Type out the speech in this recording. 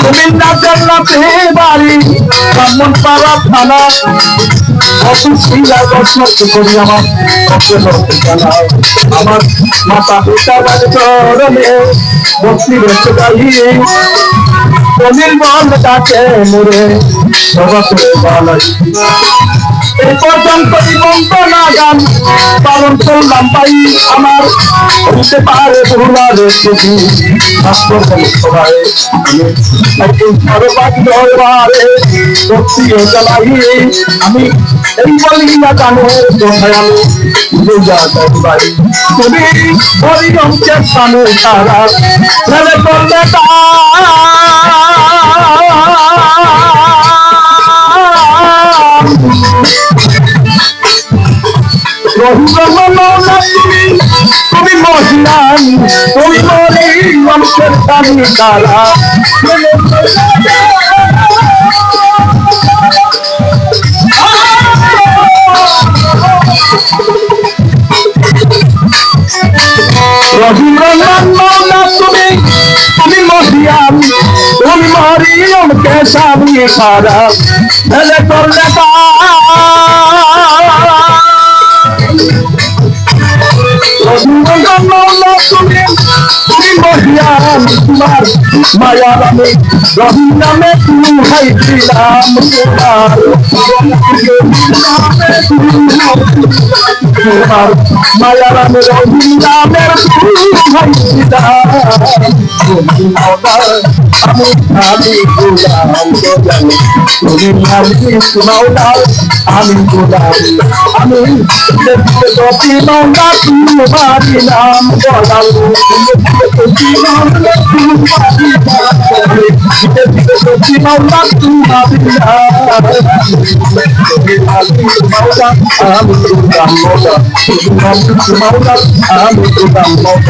কুমিল্লা জেলাতে বাড়ি ব্রাহ্মণপাড়া থানা অফিসিয়া দর্শক করি আমার জানা আমার মাতা পিতা চরণে ভক্তি রেখে যাই কমিল বল ডাকে মোরে সবাতে বালাই এই পর্যন্ত বন্দনা গান পালন করলাম ভাই আমার হতে পারে ভুলারে যদি সবাই একদিন আরো বাকি দরবারে ভক্তি চালাই আমি এই বলিয়া গানের কোথায় আমি বুঝা ভাই তুমি হরিরমকে স্থানে তারা ফেলে করলে তুমি মহিলান তুমি মরি মানুষের স্বামী তারা রহিমরঙ্গন মৌলা তুমি তুমি মহিয়ান তুমি মরিয়মকে স্বামী তারা ফেলে করলে তুমি মহিয়ান তোমার মায়ার আমি রহিম নামে দুহাই দিলাম তোমার মায়ার আমি রহিম নামের দুহাই দিলাম আমি আমি গোলাম তুমি মালিক মাওলা আমি গোলাম আমি সতী মাওলা তোমারি নাম গোলাম সতী মাওলা তোমারি নাম আমি গোলাম মাওলা আমি গোলাম মাওলা আমি গোলাম